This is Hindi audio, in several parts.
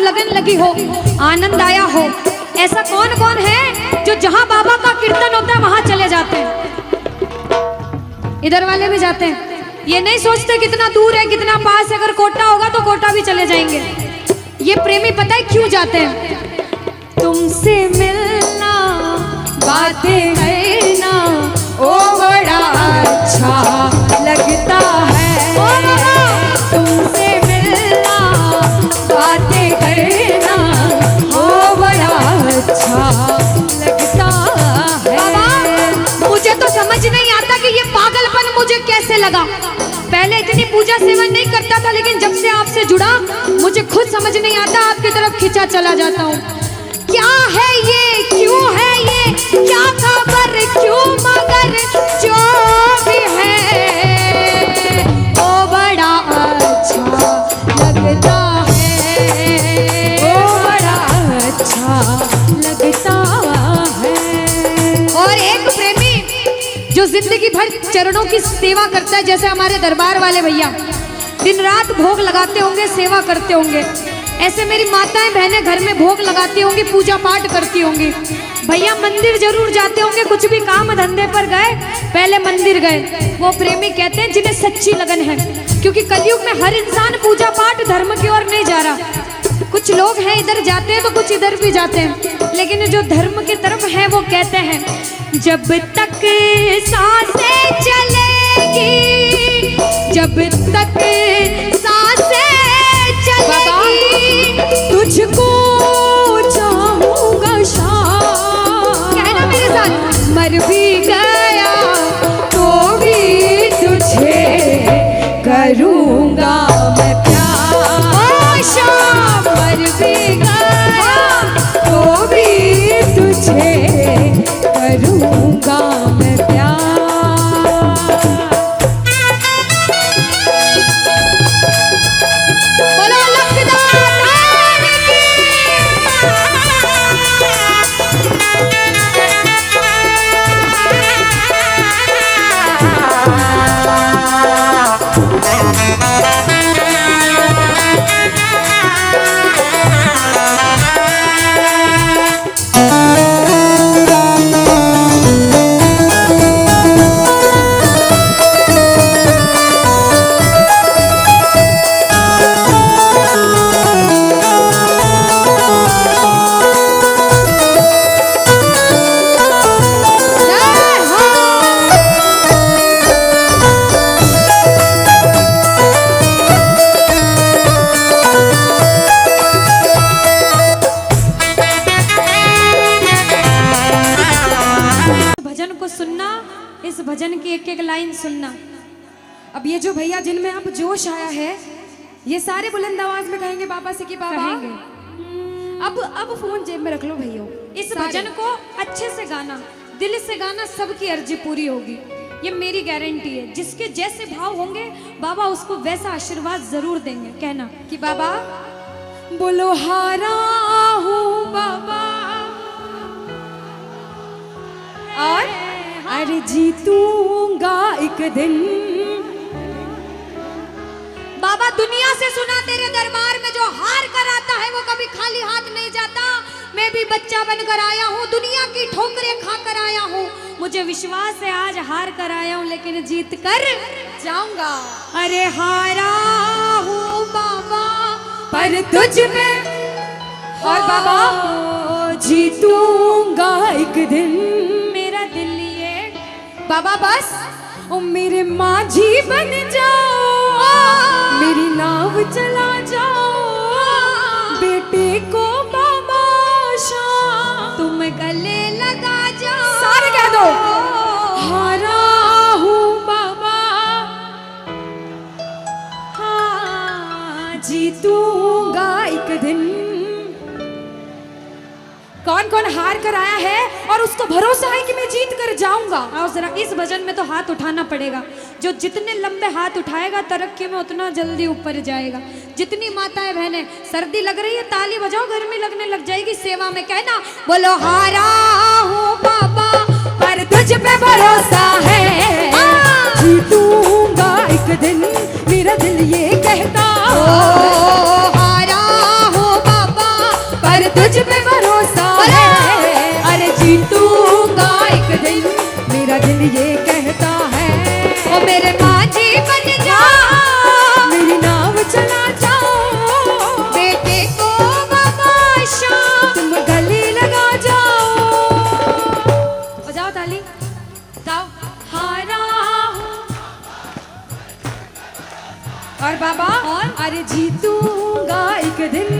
लगन लगी हो, आनंद आया हो। ऐसा कौन कौन है जो जहां बाबा का कीर्तन होता है वहां चले जाते हैं? इधर वाले भी जाते हैं, ये नहीं सोचते कितना दूर है कितना पास है। अगर कोटा होगा तो कोटा भी चले जाएंगे। ये प्रेमी पता है क्यों जाते हैं? तुमसे मिलना, बातें करना, ओ बड़ा अच्छा लगता है। तुमसे मिलना, बातें करना, ओ बड़ा अच्छा लगता है। बाबा मुझे तो समझ नहीं आता कि ये पागलपन मुझे कैसे लगा। पहले इतनी पूजा सेवन नहीं करता था, लेकिन जब से आपसे जुड़ा मुझे खुद समझ नहीं आता, आपकी तरफ खिंचा चला जाता हूँ। क्या है ये, क्यों है ये, क्या खबर, क्यों, मगर जो भी है वो बड़ा अच्छा लगता है, वो बड़ा अच्छा लगता है। और एक प्रेमी जो जिंदगी भर चरणों की सेवा करता है, जैसे हमारे दरबार वाले भैया दिन रात भोग लगाते होंगे, सेवा करते होंगे। ऐसे मेरी माताएं बहनें घर में भोग लगाती होंगी, पूजा पाठ करती होंगी। भैया मंदिर जरूर जाते होंगे, कुछ भी काम धंधे पर गए पहले मंदिर गए। वो प्रेमी कहते हैं जिन्हें सच्ची लगन है, क्योंकि कलयुग में हर इंसान पूजा पाठ धर्म की ओर नहीं जा रहा। कुछ लोग हैं इधर जाते हैं तो कुछ इधर भी जाते हैं, लेकिन जो धर्म की तरफ है वो कहते हैं जब तक सांसें चलेगी, जब तक सांसें चलेगी, तुझको चाहूंगा शाम। कहना मेरे साथ, मर भी गया तो भी तुझे करूंगा मैं प्यार। शाम मर भी गया तो भी तुझे करूंगा मैं प्यार। भजन की एक एक लाइन सुनना। अब ये जो भैया जिनमें अब जोश आया है, ये सारे बुलंद आवाज में कहेंगे बाबा से कि बाबा अब फोन जेब में रख लो भैया। इस भजन को अच्छे से गाना, दिल से गाना, सबकी अर्जी पूरी होगी, ये मेरी गारंटी है। जिसके जैसे भाव होंगे बाबा उसको वैसा आशीर्वाद जरूर देंगे। कहना कि बाबा बोलो हारा हूँ बाबा और अरे जीतूंगा एक दिन। बाबा दुनिया से सुना तेरे दरबार में जो हार कर आता है वो कभी खाली हाथ नहीं जाता। मैं भी बच्चा बनकर आया हूँ, दुनिया की ठोकरें खाकर आया हूँ। मुझे विश्वास है आज हार कर आया हूँ लेकिन जीत कर जाऊंगा। अरे हारा हूँ बाबा पर तुझ में और बाबा जीतूंगा एक दिन। मेरा दिल ये बाबा बस ओ मेरे माझी बन जाओ, मेरी नाव चला जाओ, बेटे को बाबा शाम तुम गले लगा जाओ। सारे कह दो हारा हूँ बाबा, हाँ जीतूंगा एक दिन। कौन कौन हार कर आया है और उसको भरोसा है कि मैं जीत कर जाऊंगा? और जरा इस भजन में तो हाथ उठाना पड़ेगा। जो जितने लंबे हाथ उठाएगा तरक्की में उतना जल्दी ऊपर जाएगा। जितनी माताएं बहनें सर्दी लग रही है ताली बजाओ, गर्मी लगने लग जाएगी सेवा में। कहना बोलो हारा हूँ बाबा पर तुझ पे भरोसा है, जीतूंगा एक दिन मेरा दिल ये कहता। हारा हूँ बाबा तुझ पे भरोसा है, अरे जीतूंगा एक दिन, मेरा दिल ये कहता है। ओ मेरे माझी बन जा, मेरी नाव चला जाओ, बेटे को बाबा शाम। तुम गले लगा जाओ। बजाओ ताली, जाओ। हारा और बाबा और? अरे जीतूंगा एक दिन,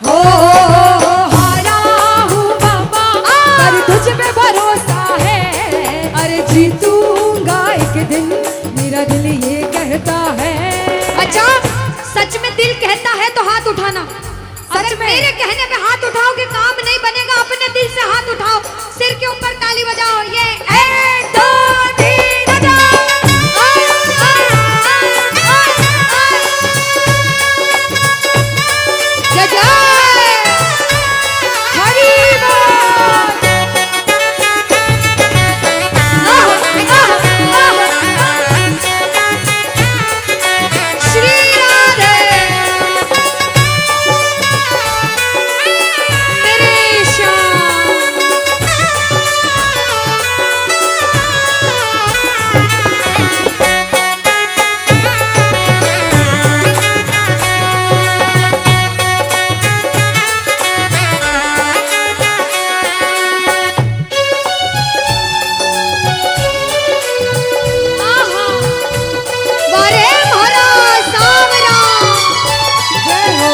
हो हारा हूँ बाबा पर तुझ पे भरोसा है, अरे जीतूंगा एक दिन, मेरा दिल ये कहता है। अच्छा, सच में दिल कहता है तो हाथ उठाना। अगर में? मेरे कहने पे हाथ उठाओगे काम नहीं बनेगा, अपने दिल से हाथ उठाओ, सिर के ऊपर ताली बजाओ। ये 1 2 3 बजाओ। जय जय हरी बोल। श्री राधे मेरे श्याम। आहा, वारे म्हारा सावरा। जय हो।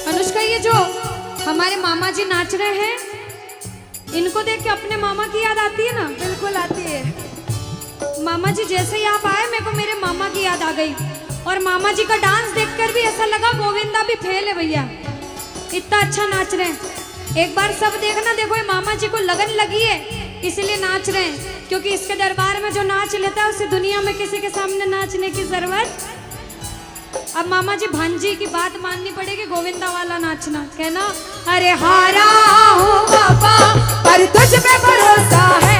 अनुष्का, ये जो हमारे मामा जी नाच रहे हैं, इनको देख के अपने मामा की याद आती है ना? बिल्कुल आती है। मामा जी जैसे ही आप आए, मेरे को मेरे मामा की याद आ गई। और मामा जी का डांस देखकर भी ऐसा लगा गोविंदा भी फेल है भैया, इतना अच्छा नाच रहे हैं। एक बार सब देखना, देखो ये मामा जी को लगन लगी है इसलिए नाच रहे हैं, क्योंकि इसके दरबार में जो नाच लेता है उसे दुनिया में किसी के सामने नाचने की जरूरत। अब मामा जी भांजी की बात माननी पड़ेगी, गोविंदा वाला नाचना। कहना, अरे हारा हूँ बाबा पर तुझ पे भरोसा है,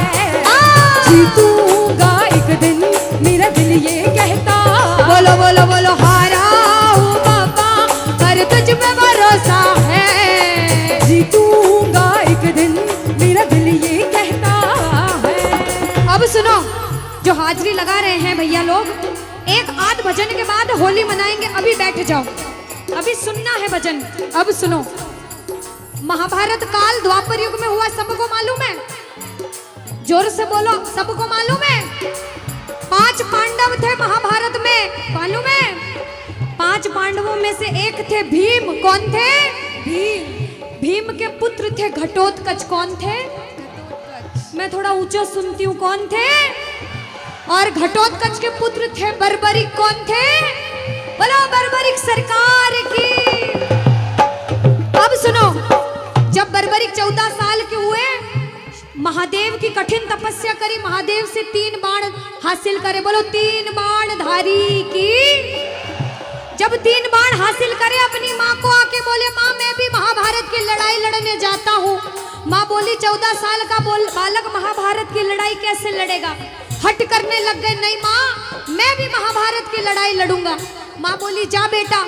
जीतूंगा एक दिन, मेरा दिल ये कहता। बोलो बोलो बोलो, हारा हूँ बाबा पर तुझ पे भरोसा है। जीतूंगा एक दिन, मेरा दिल ये कहता है। अब सुनो, जो हाजरी लगा रहे हैं भैया लोग, एक आध भजन के बाद होली मनाएंगे। अभी बैठ जाओ, अभी सुनना है भजन। अब सुनो, महाभारत काल द्वापर युग में हुआ, सबको मालूम है? जोर से बोलो, सबको मालूम है? 5 पांडव थे महाभारत में, मालूम है? 5 पांडवों में से एक थे भीम। कौन थे? भीम। भीम के पुत्र थे घटोत्कच। कौन थे? मैं थोड़ा ऊंचा सुनती हूँ। कौन थे? और घटोत्कच के पुत्र थे बर्बरिक। कौन थे? बोलो बर्बरिक सरकार की। अब सुनो, जब बर्बरिक 14 साल के हुए, महादेव की कठिन तपस्या करी, महादेव से 3 बाण हासिल करे। बोलो 3 बाण धारी की। जब 3 बाण हासिल करे, अपनी माँ को आके बोले, माँ मैं भी महाभारत की लड़ाई लड़ने जाता हूँ। माँ बोली 14 साल का बालक महाभारत की लड़ाई कैसे लड़ेगा? हट करने लग गए, नहीं माँ मैं भी महाभारत की लड़ाई लड़ूंगा। माँ बोली जा बेटा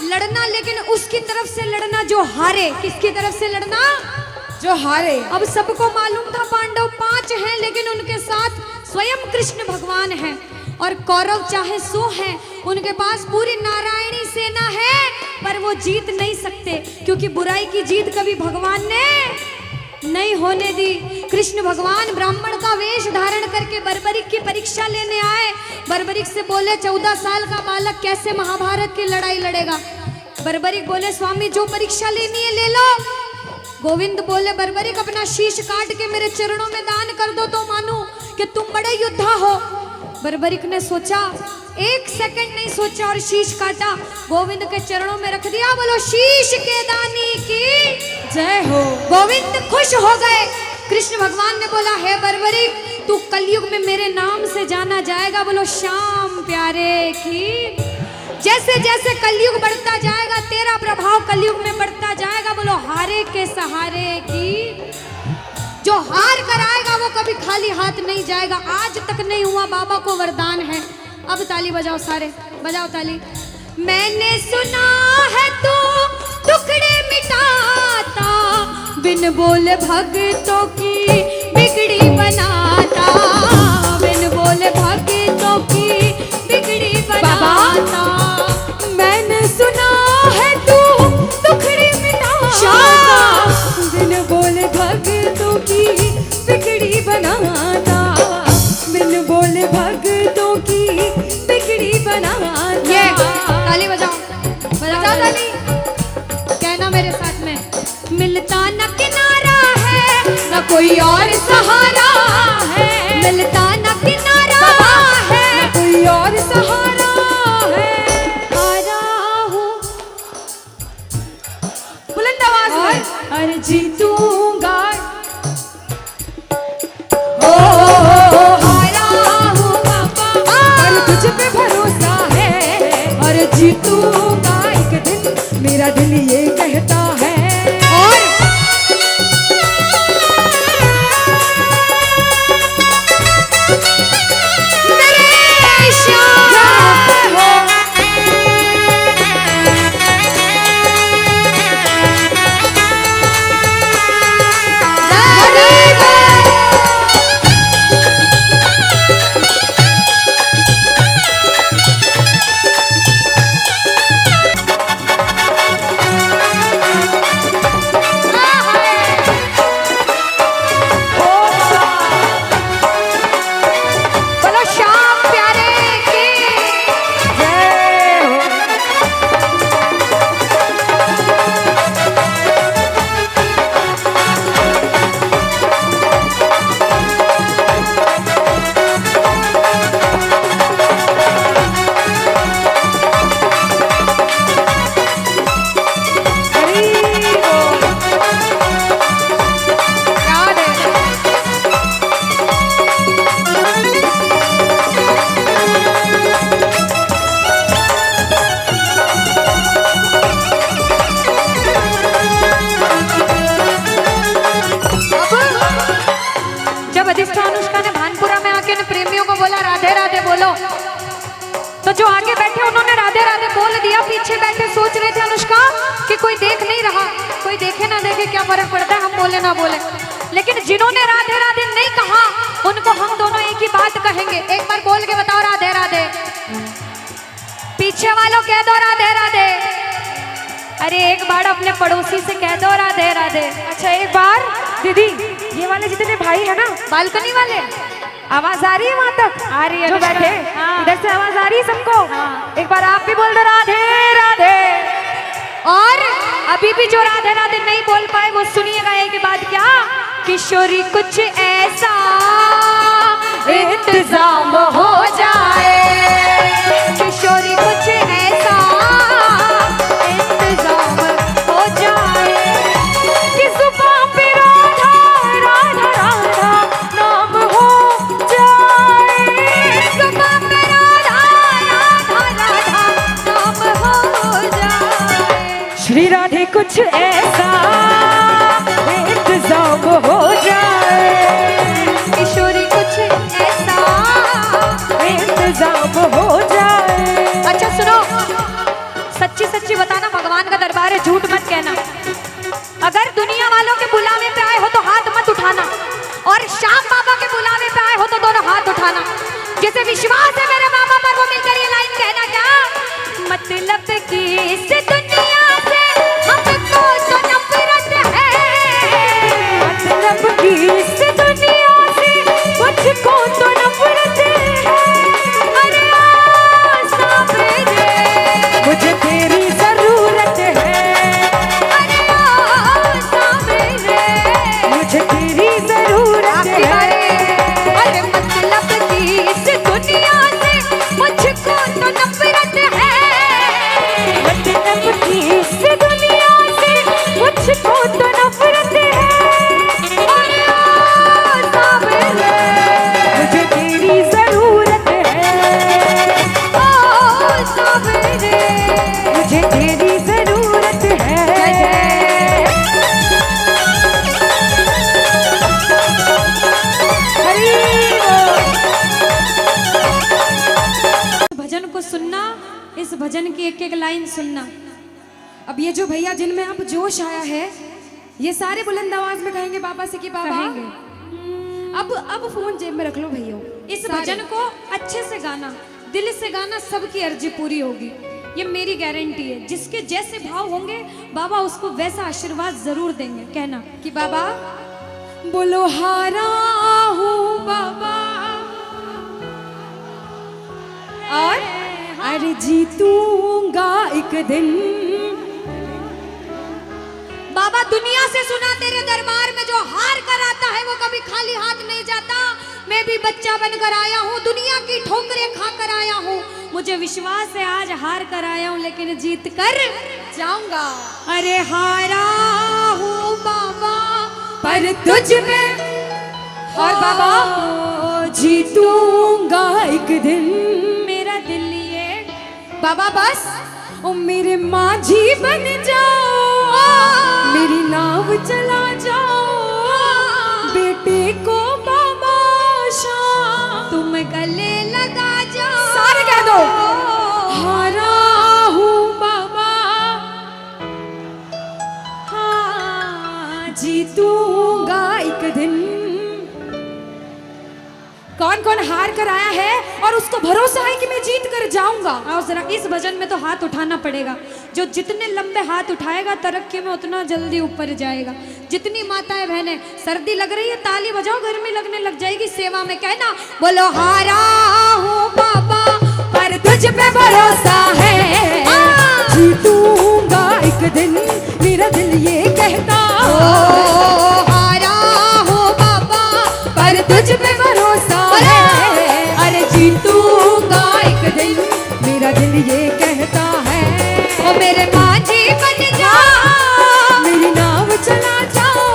लड़ना, लेकिन उसकी तरफ से लड़ना जो हारे। किसकी तरफ से लड़ना? जो हारे। अब सबको मालूम था पांडव 5 हैं, लेकिन उनके साथ स्वयं कृष्ण भगवान हैं। और कौरव चाहे 100 हैं, उनके पास पूरी नारायणी सेना है, पर वो जीत नहीं सकते, क्योंकि बुराई की जीत कभी भगवान ने नहीं होने दी। कृष्ण भगवान ब्राह्मण का वेश धारण करके बर्बरिक की परीक्षा लेने आए। बर्बरिक से बोले 14 साल का बालक कैसे महाभारत की लड़ाई लड़ेगा? बर्बरिक बोले स्वामी जो परीक्षा लेनी है ले लो। गोविंद बोले बर्बरिक अपना शीश काट के मेरे चरणों में दान कर दो तो मानूं कि तुम बड़े योद्धा हो। बर्बरिक ने सोचा, 1 सेकंड नहीं सोचा और शीश काटा, गोविंद के चरणों में रख दिया। बोलो शीश के दानी की जय हो। गोविंद खुश हो गए। कृष्ण भगवान ने बोला हे बर्बरिक तू कलयुग में मेरे नाम से जाना जाएगा। बोलो श्याम प्यारे की। जैसे जैसे कलयुग बढ़ता जाएगा तेरा प्रभाव कलयुग में बढ़ता जाएगा। बोलो हारे के सहारे की। जो हार कर आएगा वो कभी खाली हाथ नहीं जाएगा, आज तक नहीं हुआ, बाबा को वरदान है। अब ताली बजाओ सारे, बजाओ ताली। मैंने सुना है तू टुकड़े मिटाता, बिन बोले भक्तों की बिगड़ी बनाता, बिन बोले भक्तों की बिगड़ी बनाता। मैंने सुना है तू टुकड़े मिटाता, बिन बोले भक्तों की बिगड़ी बनाता, बिन बोले भक्तों की बिगड़ी बनाता। ये ताली बजाओ, बजाओ ताली। कहना मेरे साथ में, मिलता न किनारा है न कोई और सहारा है, मिलता न किनारा है न कोई और सहारा है। हारा हूँ बुलंद आवाज में, अरे जीतूंगा, ओ हारा हूँ बाबा, पर तुझ पे भरोसा है, और जीतूंगा एक दिन, मेरा दिल ये कहता है। और मेरे श्याम हो बोलो श्याम प्यारे की जय हो। हरी बोल। याद है। जब अधिष्ठान अनुष्का ने भानपुरा में आके प्रेमियों को बोला राधे राधे बोलो, तो जो आगे बैठे उन्होंने राधे राधे बोल दिया, पीछे बैठे सोच रहे थे अनुष्का कि कोई देख नहीं रहा, कोई देखे ना देखे क्या फर्क पड़ता है, हम बोले ना बोले। लेकिन जिन्होंने राधे राधे नहीं कहा उनको हम दोनों एक ही बात कहेंगे। एक बार बोल के बताओ राधे राधे, पीछे वालों कह दो राधे राधे। अरे एक बार अपने पड़ोसी से कह दो राधे राधे। अच्छा एक बार दीदी, ये वाले जितने भाई है ना, बालकनी वाले, आवाज आ रही है वहां तक? आ रही है जो अनुष्का। बैठे हाँ। इधर से आवाज आ रही है सबको? हाँ। एक बार आप भी बोल दो राधे राधे। और अभी भी जो राधे राधे नहीं बोल पाए वो सुनिएगा एक बात, क्या किशोरी कुछ ऐसा इंतजाम हो जाए, किशोरी कुछ ऐसा इंतजाम हो जाए कि जुबान पे राधा राधा राधा नाम हो जाए, जुबान पे राधा राधा राधा नाम हो जाए। श्री राधे कुछ ऐसा इंतजाम हो जाए, किशोरी कुछ ऐसा इस भजन की एक एक लाइन सुनना। अब ये जो भैया जिनमें अब जोश आया है, ये सारे बुलंद आवाज में कहेंगे बाबा से कि बाबा कहेंगे। अब फोन जेब में रख लो भैया। इस भजन को अच्छे से गाना, दिल से गाना, सबकी अर्जी पूरी होगी, ये मेरी गारंटी है। जिसके जैसे भाव होंगे बाबा उसको वैसा आशीर्वाद जरूर देंगे। कहना कि बाबा बोलो हारा हूँ बाबा और अरे जीतूंगा एक दिन। बाबा दुनिया से सुना तेरे दरबार में जो हार कर आता है वो कभी खाली हाथ नहीं जाता। मैं भी बच्चा बनकर आया हूँ, दुनिया की ठोकरें खा कर आया हूँ। मुझे विश्वास है आज हार कर आया हूँ लेकिन जीत कर जाऊंगा। अरे हारा हूँ बाबा पर तुझ में और बाबा जीतूंगा एक दिन। मेरा दिल ये बाबा बस ओ मेरे माझी बन जाओ, मेरी नाव चला जाओ, बेटे को बाबा शाम तुम गले लगा जाओ। सारे कह दो हारा हूँ बाबा, हाँ जीतूंगा एक दिन। कौन कौन हार कर आया है और उसको भरोसा है कि मैं जीत कर जाऊंगा? आओ जरा, इस भजन में तो हाथ उठाना पड़ेगा। जो जितने लंबे हाथ उठाएगा तरक्की में उतना जल्दी ऊपर जाएगा। जितनी माताएं बहनें सर्दी लग रही है ताली बजाओ, गर्मी लगने लग जाएगी सेवा में। कहना बोलो हारा हूँ बाबा पर तुझ पे भरोसा है, जीतूंगा एक दिन, मेरा दिल ये कहता। हारा हूँ बाबा पर तुझ पे भरोसा है, अरे जीतूंगा एक दिन, मेरा दिल ये कहता है। ओ मेरे माझी बन जाओ, मेरी नाव चला जाओ,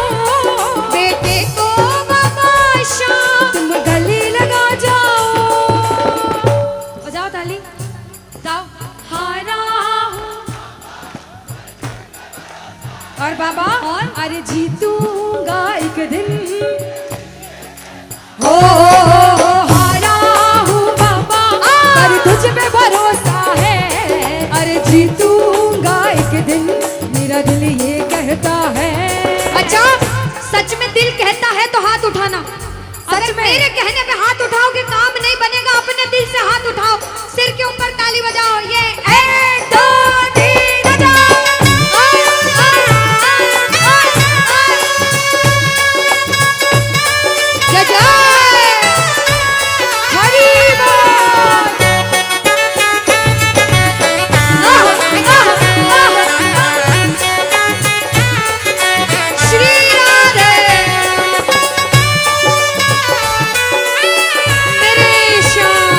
बेटे को बाबा शाम तुम गले लगा जाओ। बजाओ ताली, जाओ हारा हूँ। और बाबा और? अरे जीतूंगा एक दिन। हो हारा हूँ बाबा पर तुझ पे भरोसा है, अरे जीतूंगा एक दिन, मेरा दिल ये कहता है। अच्छा, सच में दिल कहता है तो हाथ उठाना। अगर मेरे कहने पे हाथ उठाओगे काम नहीं बनेगा। अपने दिल से हाथ उठाओ, सिर के ऊपर ताली बजाओ। ये 1 2 3 बजाओ। जय जय हरी बोल। श्री राधे मेरे श्याम।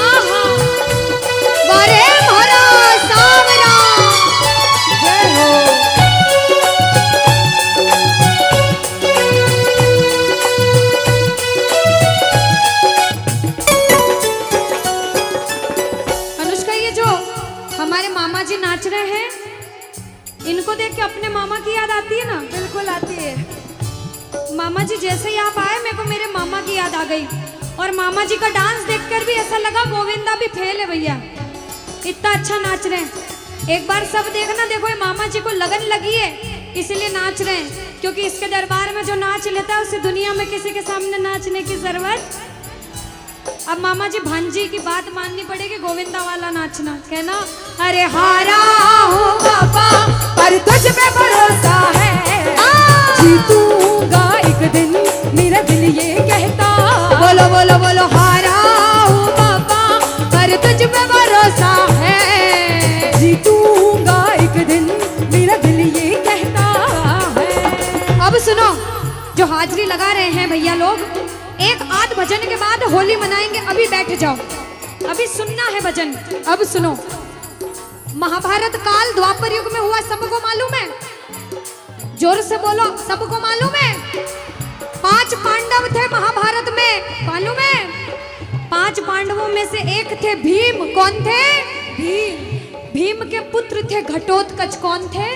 आहा, वारे भरा सावरा। जय हो। अनुष्का, ये जो हमारे मामा जी नाच रहे हैं इनको देख के अपने मामा की याद आती है ना? बिल्कुल आती है। मामा जी जैसे ही आप आए मेरे को मेरे मामा की याद आ गई। और मामा जी का डांस देखकर भी ऐसा लगा गोविंदा भी फेल है भैया, इतना अच्छा नाच रहे हैं। एक बार सब देखना, देखो ये मामा जी को लगन लगी है इसलिए नाच रहे हैं। क्योंकि इसके दरबार में जो नाच लेता है उसे दुनिया में किसी के सामने नाचने की जरूरत। अब मामा जी भांजी की बात माननी पड़ेगी, गोविंदा वाला नाचना। कहना अरे हारा हूँ बाबा पर तुझ पे भरोसा है, जीतूंगा एक दिन, मेरा दिल ये कहता। बोलो बोलो बोलो हारा हूँ बाबा पर तुझ पे भरोसा है, जीतूंगा एक दिन, मेरा दिल ये कहता है। अब सुनो, जो हाजिरी लगा रहे हैं भैया लोग, एक आध भजन के बाद होली मनाएंगे। अभी बैठ जाओ, अभी सुनना है भजन। अब सुनो, महाभारत काल द्वापर युग में हुआ, सबको मालूम है? जोर से बोलो, सबको मालूम है? 5 5 पांडव थे महाभारत में, मालूम है? 5 पांडवों में से एक थे भीम। कौन थे? भीम। भीम के पुत्र थे घटोत्कच। कौन थे?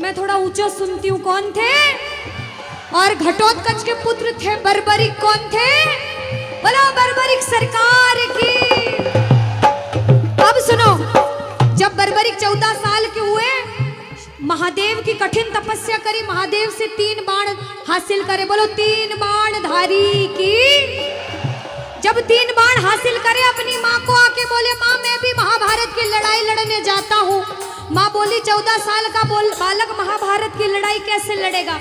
मैं थोड़ा ऊंचा सुनती हूँ। कौन थे? और घटोत्कच के पुत्र थे बर्बरिक। कौन थे? बोलो बर्बरिक सरकार की। अब सुनो, जब बर्बरिक 14 साल के हुए, महादेव की कठिन तपस्या करी, महादेव से 3 बाण हासिल करे। बोलो 3 बाण धारी की। जब 3 बाण हासिल करे, अपनी माँ को आके बोले, माँ मैं भी महाभारत की लड़ाई लड़ने जाता हूँ। माँ बोली 14 साल का बालक महाभारत की लड़ाई कैसे लड़ेगा?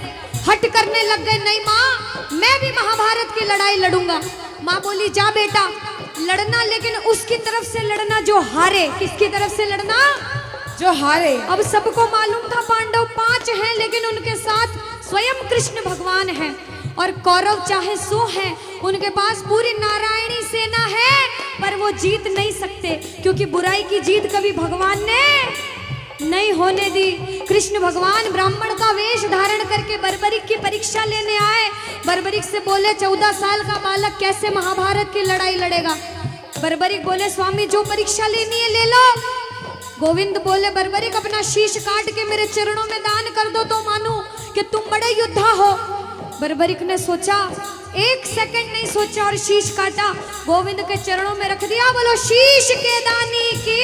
हट करने लग गए, नहीं माँ मैं भी महाभारत की लड़ाई लड़ूंगा। माँ बोली जा बेटा लड़ना, लेकिन उसकी तरफ से लड़ना जो हारे। किसकी तरफ से लड़ना? जो हारे। अब सबको मालूम था पांडव 5 हैं, लेकिन उनके साथ स्वयं कृष्ण भगवान हैं। और कौरव चाहे 100 हैं, उनके पास पूरी नारायणी सेना है, पर वो जीत नहीं सकते, क्योंकि बुराई की जीत कभी भगवान ने नहीं होने दी। कृष्ण भगवान ब्राह्मण का वेश धारण करके बर्बरिक की परीक्षा लेने आए। बर्बरिक से बोले 14 साल का बालक कैसे महाभारत की लड़ाई लड़ेगा? बर्बरिक बोले स्वामी जो परीक्षा लेनी है ले लो। गोविंद बोले बर्बरिक अपना शीश काट के मेरे चरणों में दान कर दो तो मानूं कि तुम बड़े योद्धा हो। बर्बरिक ने सोचा, 1 सेकंड नहीं सोचा और शीश काटा, गोविंद के चरणों में रख दिया। बोलो शीश के दानी की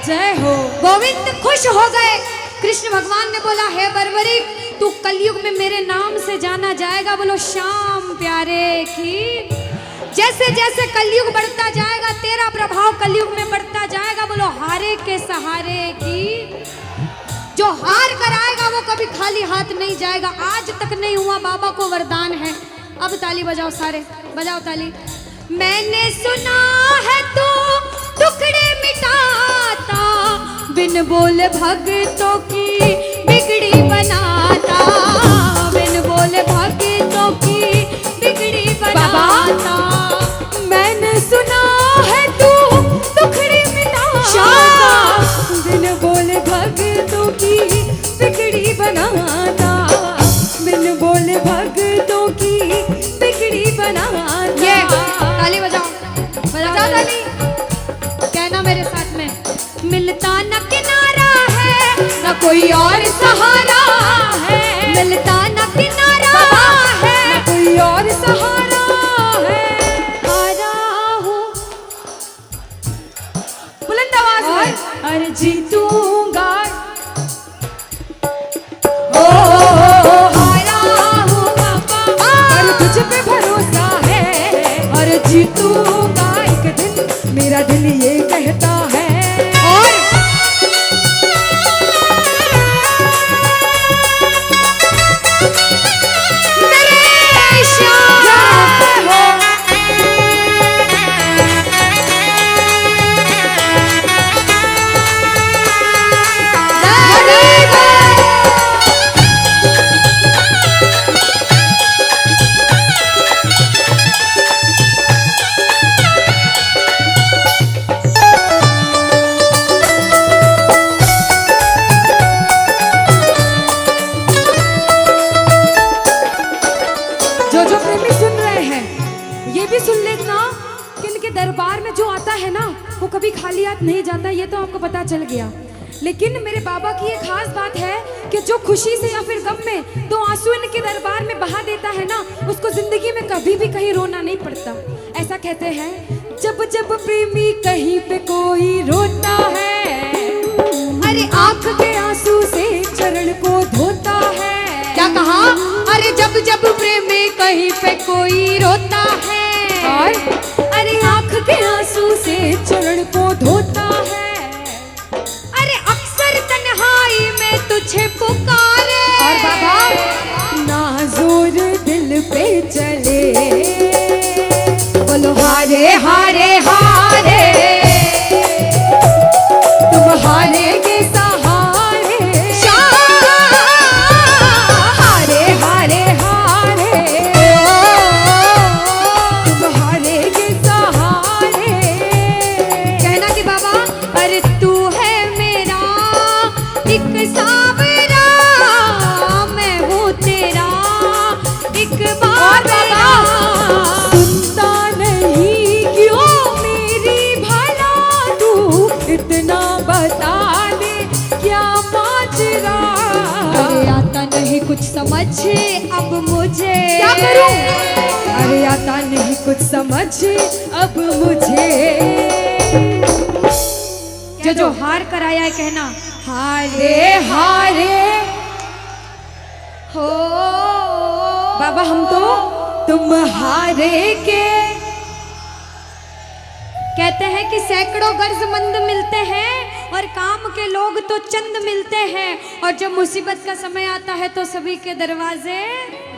जय हो। गोविंद खुश हो गए। कृष्ण भगवान ने बोला हे बर्बरिक तू कलयुग में मेरे नाम से जाना जाएगा। बोलो श्याम प्यारे की। जैसे जैसे कलयुग बढ़ता जाएगा तेरा प्रभाव कलयुग में बढ़ता जाएगा। बोलो हारे के सहारे की। जो हार कर आएगा वो कभी खाली हाथ नहीं जाएगा। आज तक नहीं हुआ, बाबा को वरदान है। अब ताली बजाओ, सारे बजाओ ताली। मैंने सुना है तू टुकड़े मिटाता, बिन बोले भक्तों की बिगड़ी बनाता, बिन बोले भक्तों की बिगड़ी बनाता। मैंने सुना है तू टुकड़े मिटाता, बिन बोले भक्तों की बिगड़ी बनाता, बिन बोले भक्तों की बिगड़ी बनाता। ये ताली बजाओ, बजाओ ताली। कहना मेरे साथ में, मिलता न किनारा है न कोई और सहारा है, मिलता न किनारा है न कोई और सहारा है। हारा हूँ बुलंद आवाज में अरे जीतूंगा। हारा हूँ बाबा पर तुझ पे भरोसा है, और जीतूंगा एक दिन मेरा दिल ये कहता है। और जो प्रेमी सुन रहे हैं ये भी सुन लेना कि इनके दरबार में जो आता है ना वो कभी खाली हाथ नहीं जाता। ये तो आपको पता चल गया। लेकिन मेरे बाबा की एक खास बात है कि जो खुशी से या फिर गम में 2 आंसू इनके दरबार में बहा देता है ना, उसको जिंदगी में कभी भी कहीं रोना नहीं पड़ता। ऐसा कहते हैं, जब जब प्रेमी कहीं पे कोई रोता है, अरे आंख के आंसू से चरण को धोता है। क्या कहा? अरे जब जब प्रेमी कहीं पे कोई रोता है, और अरे आंख के आंसू से चरण को धोता है। अरे अक्सर तन्हाई में तुझे पुकारे। और बाबा ना जोर दिल पे चले, बोलो हारे हारे हारे, तुम हारे के सहारे, हारे हारे हारे। तेरा। अरे आता नहीं कुछ समझ अब मुझे, क्या करूं? अरे आता नहीं कुछ समझ अब मुझे। जो हार कर आया है कहना हारे हारे हो। बाबा हम तो तुम हारे के। कहते हैं कि सैकड़ों गर्जमंद मिलते हैं और काम के लोग तो चंद मिलते हैं, और जब मुसीबत का समय आता है तो सभी के दरवाजे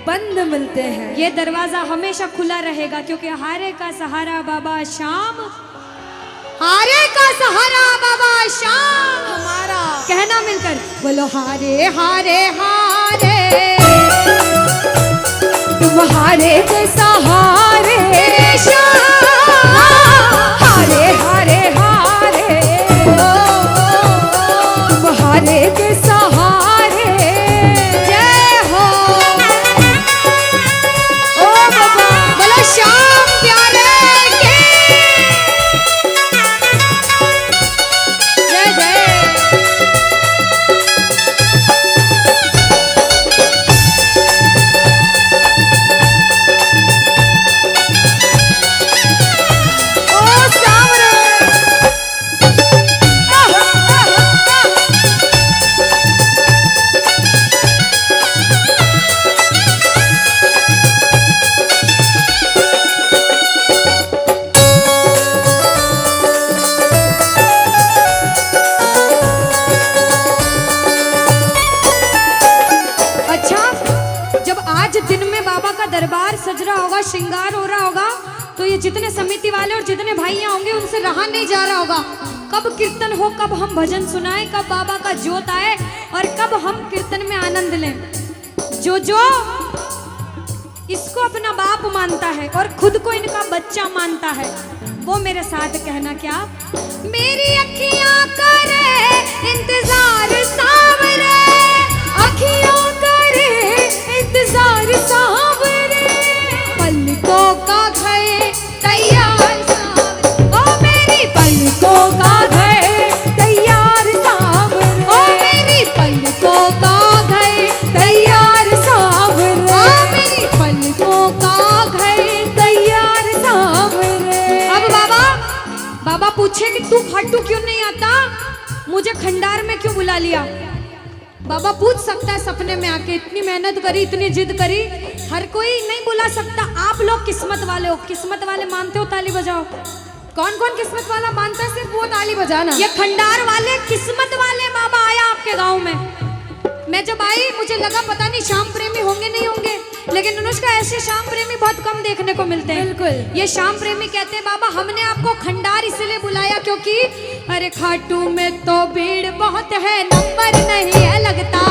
बंद मिलते हैं। ये दरवाजा हमेशा खुला रहेगा, क्योंकि हारे का सहारा बाबा शाम, हारे का सहारा बाबा शाम हमारा। कहना मिलकर बोलो हारे हारे हारे, तुम हारे के सहारे शाम, हारे हारे हारे, तुम हारे के सहारे। जय हो। ओ बाबा बोलो श्याम प्यारे के जय जय। ओ श्याम रे। अच्छा, जब आज दिन में बाबा का दरबार सज रहा होगा, श्रृंगार हो रहा होगा, तो ये जितने समिति वाले और जितने भाइयां होंगे उनसे रहा नहीं जा रहा होगा। कब कीर्तन हो, कब हम भजन सुनाएं, कब बाबा का जोत आए और कब हम कीर्तन में आनंद लें। जो इसको अपना बाप मानता है और खुद को इनका बच्चा मानता है, वो मेरे साथ कहना क्या। मेरी अखियां करे इंतजार सावरे, अखियों करे इंतजार सावरे, पलकों का घर तैयार सावरे, ओ मेरी पलकों का घर तैयार सावरे, ओ मेरी पलकों का घर तैयार सावरे, ओ मेरी पलकों का घर। तैयार सावरे। अब बाबा पूछे कि तू खाटू क्यों नहीं आता, मुझे खंडार में क्यों बुला लिया। बाबा पूछ सकता है सपने में आके, इतनी मेहनत करी, इतनी जिद करी, हर कोई नहीं बुला सकता। आप लोग किस्मत वाले हो, किस्मत वाले मानते हो, ताली बजाओ। कौन कौन किस्मत वाला मानता है, सिर्फ वो ताली बजाना। ये खंडार वाले किस्मत वाले बाबा आया आपके गांव में। मैं जब आई मुझे लगा पता नहीं श्याम प्रेमी होंगे नहीं होंगे, लेकिन अनुष्का ऐसे श्याम प्रेमी बहुत कम देखने को मिलते हैं। बिल्कुल। ये श्याम प्रेमी कहते हैं बाबा हमने आपको खंडार इसलिए बुलाया क्योंकि अरे खाटू में तो भीड़ बहुत है, नंबर नहीं है लगता।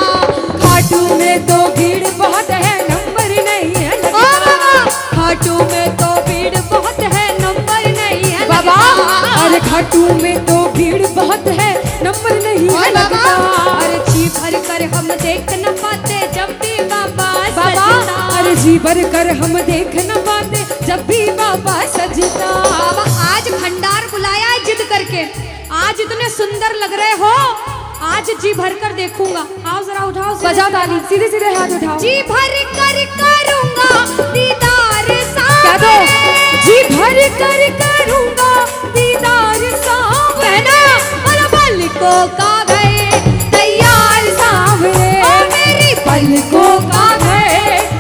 खाटू में तो भीड़ बहुत है, नंबर नहीं है ओ लगता। बाबा खाटू में तो भीड़ बहुत है, नंबर नहीं है बाबा लगता। अरे खाटू में तो भीड़ बहुत है, नंबर नहीं है लगता। अरे जी भर कर हम देख न पाते जब भी बाबा बाबा सजता। अरे जी भर कर हम देख न पाते जब भी बाबा सजता। बाबा आज भंडार बुलाया है जिद करके, आज इतने सुंदर लग रहे हो, आज जी भर कर देखूंगा। आओ जरा उठाओ, बजाओ ताली, सीधे सीधे हाथ उठाओ। जी भर कर करूंगा दीदार कह दो, जी भर कर करूंगा दीदार सावरे, और पलकों का घर तैयार सावरे, ओ मेरी पलकों का घर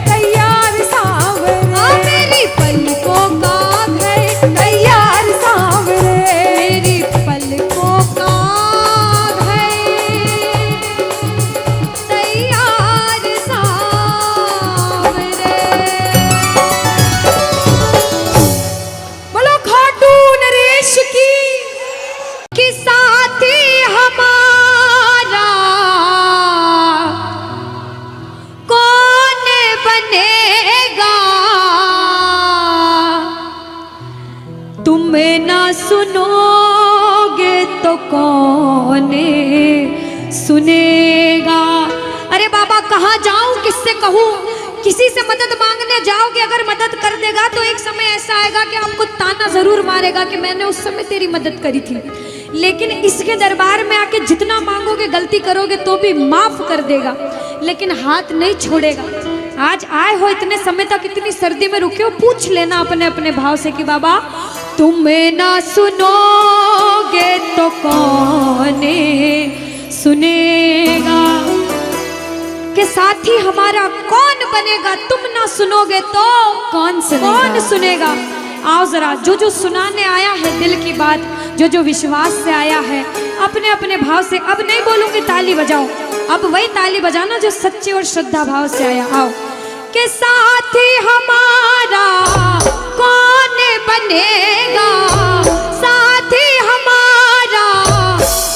तैयार सावरे, ओ मेरी पलकों का घर तैयार सावरे, मेरी पलकों का घर तैयार सावरे। बोलो खाटू नरेश की। कि साथी हमारा कौन बनेगा, तुम ना सुनोगे तो कौन सुनेगा। अरे बाबा कहाँ जाऊं, किससे कहूँ, किसी से मदद मांगने जाओगे, अगर मदद कर देगा तो एक समय ऐसा आएगा कि आपको ताना जरूर मारेगा कि मैंने उस समय तेरी मदद करी थी। लेकिन इसके दरबार में आके जितना मांगोगे, गलती करोगे तो भी माफ कर देगा, लेकिन हाथ नहीं छोड़ेगा। आज आए हो इतने समय तक, इतनी सर्दी में रुके हो, पूछ लेना अपने अपने भाव से कि बाबा तुम्हें ना सुनोगे तो कौन सुनेगा, के साथी हमारा कौन बनेगा, तुम ना सुनोगे तो कौन सुनेगा। आओ जरा, जो जो सुनाने आया है दिल की बात, जो जो विश्वास से आया है, अपने अपने भाव से, अब नहीं बोलूंगी ताली बजाओ, अब वही ताली बजाना जो सच्चे और श्रद्धा भाव से आया। आओ के साथी हमारा कौन बनेगा, साथी हमारा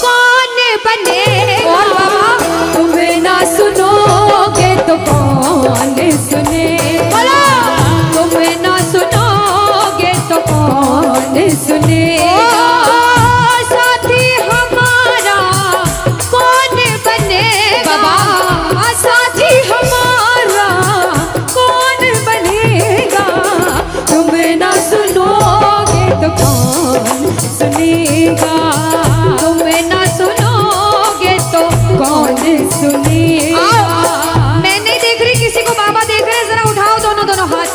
कौन बनेगा, और बाबा तुम्हें ना सुनोगे तो कौन सुनेगा, तुम्हें ना सुनोगे तो कौन सुनेगा, साथी हमारा कौन बनेगा, बाबा साथी हमारा कौन बनेगा, तुम्हें ना सुनोगे तो कौन सुनेगा, तुम्हें ना सुनोगे तो कौन सुनेगा। मैं नहीं देख रही किसी को, बाबा देख रहे हैं, जरा उठाओ दोनों दोनों हाथ,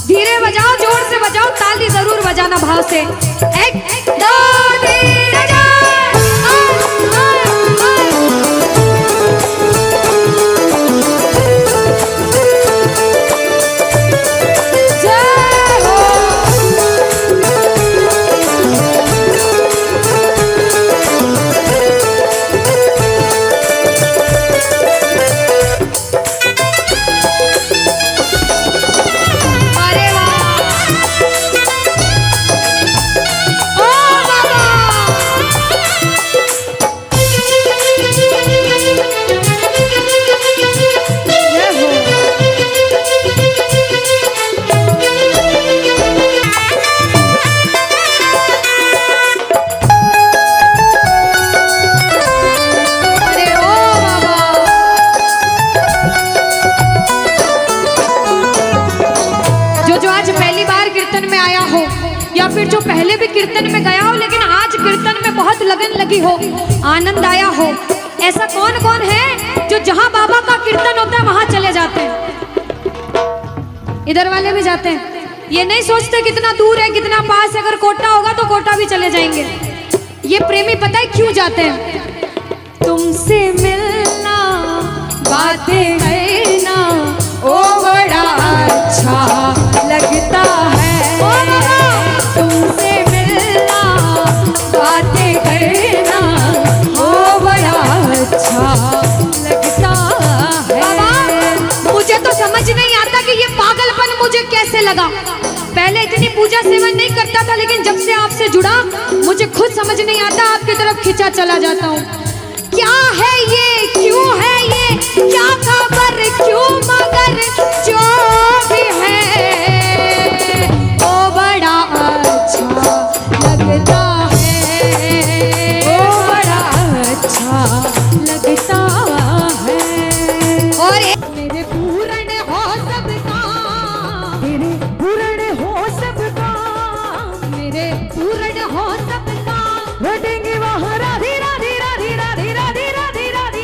धीरे बजाओ, जोर से बजाओ, ताली जरूर बजाना भाव से। एक दो तीन चार, जय हो। अरे वाह, ओ बाबा, जय हो। अरे ओ बाबा, जो आज पहली बार कीर्तन में आया हो, या फिर जो पहले भी कीर्तन में गया हो लेकिन आज कीर्तन में बहुत लगन लगी हो, आनंद आया हो, ऐसा कौन कौन है जो जहां बाबा का कीर्तन होता है वहां चले जाते हैं? इधर वाले भी जाते हैं, ये नहीं सोचते कितना दूर है कितना पास है, अगर कोटा होगा तो कोटा भी चले जाएंगे। ये प्रेमी पता है क्यों जाते हैं? तुमसे मिलना, बातें करना, ओ बड़ा अच्छा लगता है, ओ बाबा, तुमसे मिलना, बातें करना, ओ बड़ा अच्छा लगता है। बाबा मुझे तो समझ नहीं आता कि ये पागलपन मुझे कैसे लगा। पहले इतनी पूजा सेवन नहीं करता था, लेकिन जब से आपसे जुड़ा मुझे खुद समझ नहीं आता, आपकी तरफ खिंचा चला जाता हूँ। क्या है ये, क्यों है ये, क्या खबर, क्यों, मगर जो भी है ओ बड़ा अच्छा लगता है, ओ बड़ा अच्छा लगता है। और मेरे पूर्ण हो सब काम, मेरे पूर्ण हो सब काम, मेरे पूर्ण हो सब काम, लौटेंगे वहाँ राधे राधे राधे राधे राधे राधे राधे राधे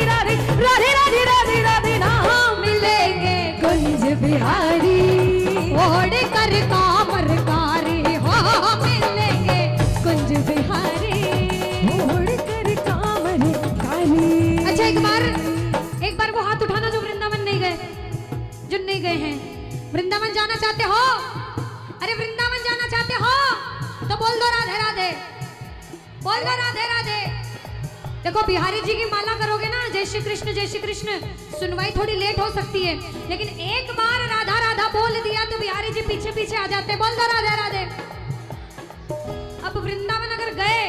राधे राधे राधे राधे नाम मिलेंगे कुंज बिहारी, ओढ़ कर कामरकारी हो मिलेंगे कुंज बिहारी। ओढ़ कर कांवर काली। अच्छा एक बार वो हाथ उठाना जो वृंदावन नहीं गए, जो नहीं गए हैं। वृंदावन जाना चाहते हो? अरे वृंदावन जाना चाहते हो तो बोल दो राधे राधे, बोल दो राधे राधे। देखो बिहारी जी की माला करोगे ना, जय श्री कृष्ण, सुनवाई थोड़ी लेट हो सकती है, लेकिन एक बार राधा राधा बोल दिया तो बिहारी जी पीछे पीछे आ जाते, बोल दो राधे राधे। अब वृंदावन अगर गए,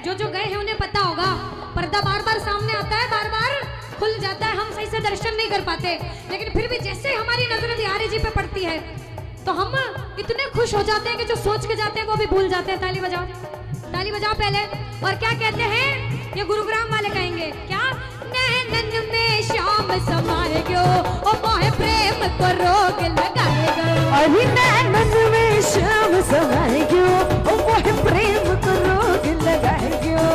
जो गए हैं उन्हें पता होगा, पर्दा बार बार सामने आता है, बार बार खुल जाता है, हम सही से दर्शन नहीं कर पाते, लेकिन फिर भी जैसे हमारी नजर बिहारी जी पे पड़ती है तो हम इतने खुश हो जाते हैं कि जो सोच के जाते हैं वो भी भूल जाते हैं। ताली बजाओ पहले। और क्या कहते हैं, ये गुरुग्राम वाले कहेंगे क्या, नैनन में श्याम समाए गयो, ओ मोहे प्रेम को रोग लगाएगा, अभी नैनन में श्याम समाए गयो, ओ मोहे प्रेम को रोग लगाए गयो।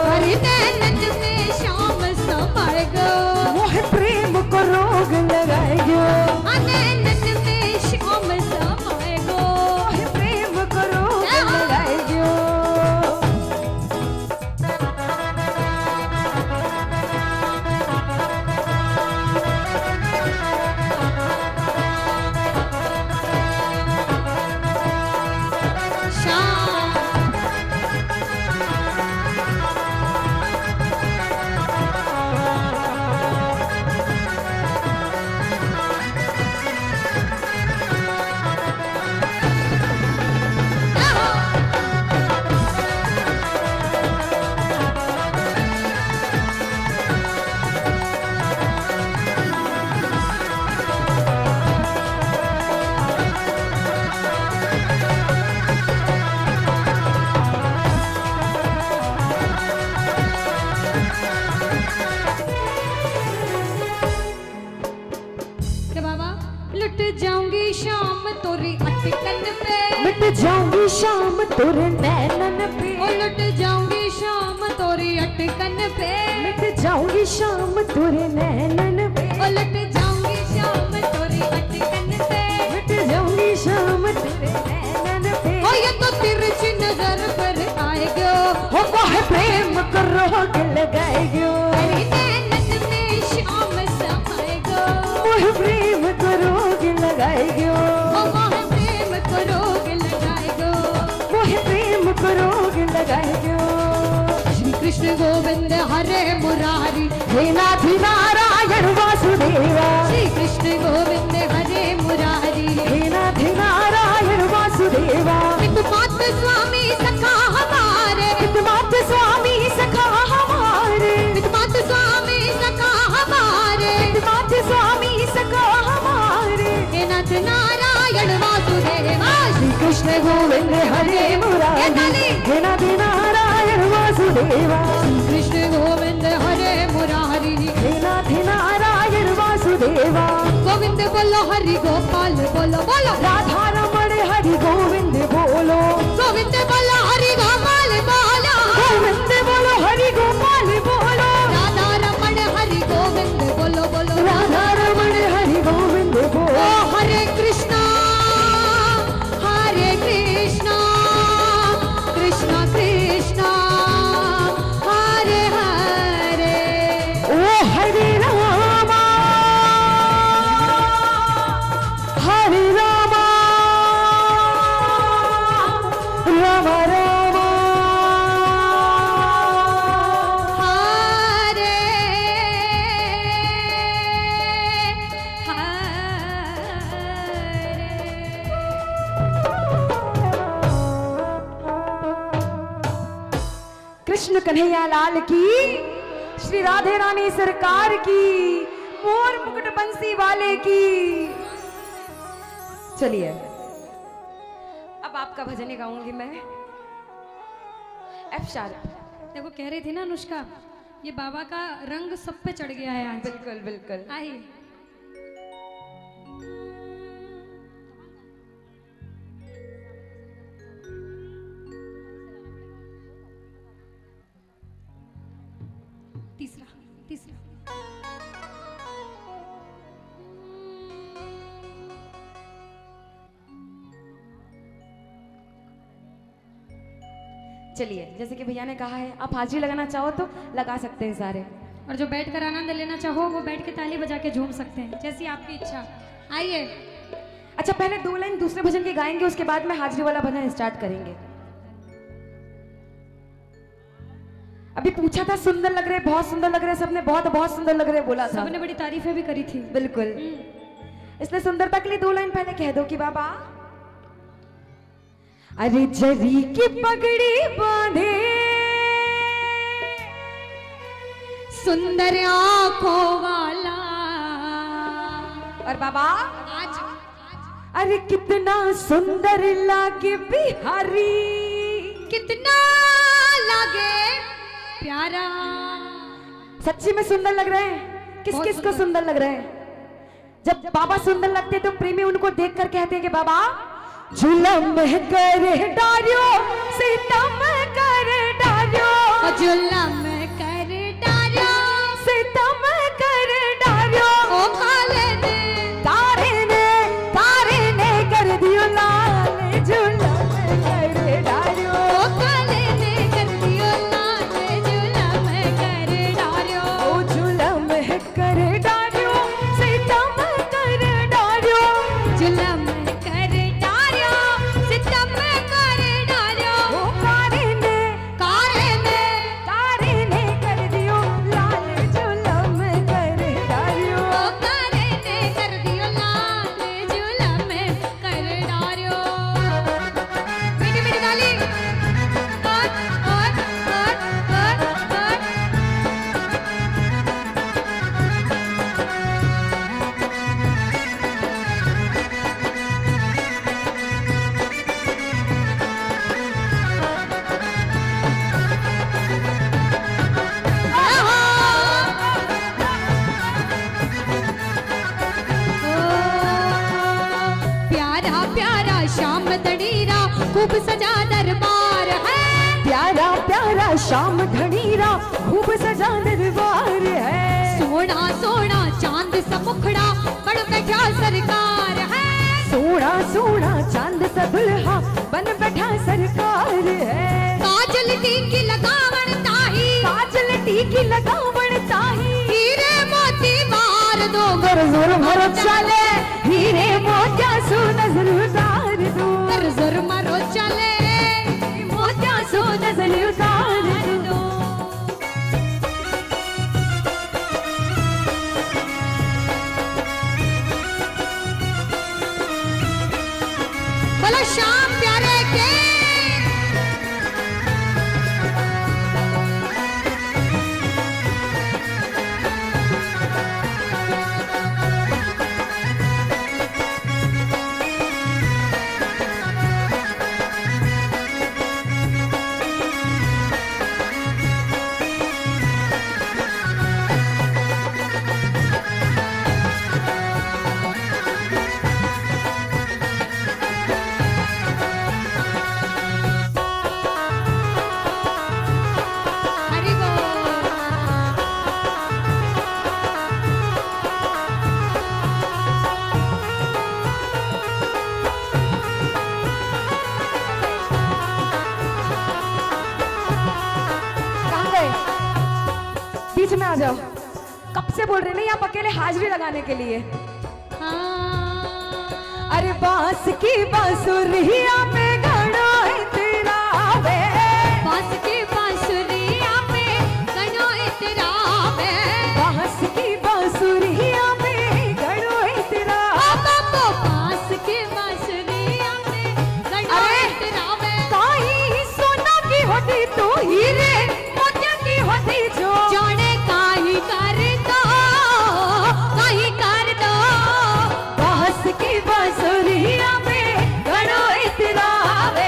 तोरी अटकन पे, मिट जाऊंगी शाम तोरे नैनन पे, उलट जाऊंगी शाम तोरी अटकन पे, मिट जाऊंगी शाम तोरे नैनन पे, उलट जाऊंगी शाम तोरी अटकन पे, मिट जाऊंगी शाम तोरे नैनन पे। ओ ये तो तिरछी नजर पर आएगो, हो कहे प्रेम करो के लगाएगो, अरे नैनन में शाम समाएगो, मोह प्रेम करो के लगाएगो, ओ मोह प्रेम करोगे लगाएगो, मोह प्रेम करो के लगाएगो। श्री कृष्ण गोविंद हरे मुरारी, हे नाथ नारायण वासुदेवा, श्री कृष्ण गोविंद हरे मुरारी, हे नाथ नारायण वासुदेवा, हितमात स्वामी सखा हमारे, हितमात स्वामी सखा हमारे, हितमात स्वामी सखा हमारे, हितमात स्वामी सखा हमारे। हे नाथ नारायण वासुदेवा, श्री कृष्ण गोविंद हरे मुरारी, हे नाथ नारायण वासुदेवा, श्री कृष्ण गोविंद हरे मुरारी, हे नाथ नारायण वासुदेवा। गोविंद बोलो हरि गोपाल बोलो बोलो, राधा रमण हरि गोविंद बोलो, गोविंद बोलो हरि गोपाल बोलो, गोविंद बोलो हरि गोपाल बोलो, राधा रमण हरि गोविंद बोलो बोलो, राधा रमण हरि गोविंद ओ बोलो। हरे कृष्णा कृष्णा कृष्णा हरे हरे, ओ हरे रामा हरे रामा, राम राम हरे कृष्ण कन्हैया लाल की, श्री राधे रानी सरकार की, मोर मुकुट बंसी वाले की। चलिए अब आपका भजन गाऊंगी मैं, एफ शार्प। देखो कह रही थी ना अनुष्का, ये बाबा का रंग सब पे चढ़ गया है आज। बिल्कुल बिल्कुल। आइए तीसरा तीसरा चलिए जैसे कि भैया ने कहा है, आप हाजिरी लगाना चाहो तो लगा सकते हैं सारे, और जो बैठ कर आनंद लेना चाहो वो बैठ के ताली बजा के झूम सकते हैं, जैसी आपकी इच्छा। आइए अच्छा पहले 2 लाइन दूसरे भजन के गाएंगे, उसके बाद में हाजिरी वाला भजन स्टार्ट करेंगे। अभी पूछा था सुंदर लग रहे, बहुत सुंदर लग रहे, सबने बहुत बहुत सुंदर लग रहे बोला था। सबने बड़ी तारीफें भी करी थी। बिल्कुल, इसलिए सुंदरता के लिए 2 लाइन पहले कह दो कि बाबा, अरे जरी की पगड़ी बांधे सुंदर आंखों वाला, और बाबा आज अरे कितना सुंदर लागे बिहारी, कितना लागे प्यारा। सच्ची में सुंदर लग रहे हैं? किस बहुत किस को सुंदर लग रहे हैं? जब बाबा सुंदर लगते हैं तो प्रेमी उनको देखकर कहते हैं कि बाबा जुलम करे डारियो, सितम करे डारियो, जुलम कर डारियो, सितम करे डारियो, ओ काले ने तारे ने कर दियो लाल, जुलम करे डारियो, ओ काले ने कर दियो लाल, जुलम कर डारियो, ओ जुलम करे डारियो, सितम करे डारियो, जुलम कर डारियो, सितम कर डारियो, ओ तारे ने खूब सजा दरबार है। प्यारा प्यारा श्याम धनीरा खूब सजा दरबार है। सोना सोना चांद सा मुखड़ा बड़ बैठा सरकार है। सोना सोना चांद सा दुल्हा बन बैठा सरकार है। काजल टीकी लगावण ताही, काजल टीकी लगावण ताही, हीरे मोती मार दो जोर जोर मारो चले, हीरे मोतिया सो नजर उतार दो, कर जोर मारो चले, मोतिया सो नजर उतार दो। बोलो श्याम प्यारे के। हरि बोल। कहाँ गए? बीच में आ जाओ। कब से बोल रहे नहीं आप अकेले हाजिरी लगाने के लिए। हाँ। अरे बांस की बांसुरिया में घड़ो तेरा वे, बांस की बांसुरिया में गणो इतरा में, बांस की बांसुरिया में घड़ो तेरा। बाबा बांस की बांसुरिया में गणो अरे! इतरा में। काई सोना की होती तो हीरे मोतिया की होती जो, जाने काई कर दो, काई कर दो। बांस की बांसुरिया में घड़ो तेरा वे।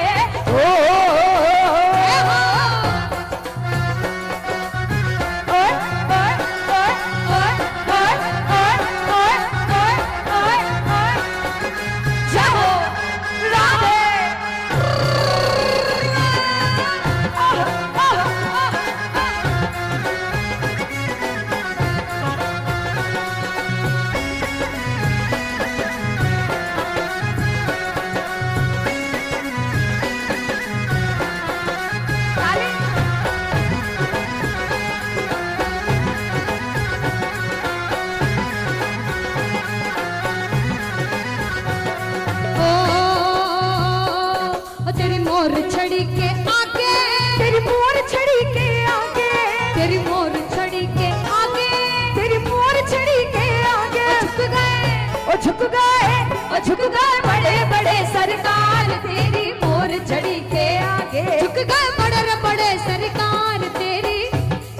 ओ तेरी मोर छड़ी के आगे, तेरी मोर छड़ी के आगे, तेरी मोर छड़ी के आगे, तेरी मोर छड़ी के आगे झुक गए, ओ झुक गए, ओ झुक गए बड़े बड़े सरकार तेरी मोर छड़ी के आगे। झुक गए बड़े बड़े सरकार तेरी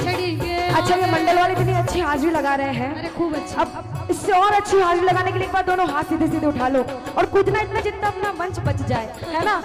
छड़ी के। अच्छा ये मंडल वाले इतनी अच्छी हाजिरी लगा रहे हैं। अरे खूब अच्छा। अब इससे और अच्छी हाजिरी लगाने के लिए एक बार दोनों हाथ सीधे सीधे उठा लो और कूदना इतना जितना अपना मंच बच जाए, है ना।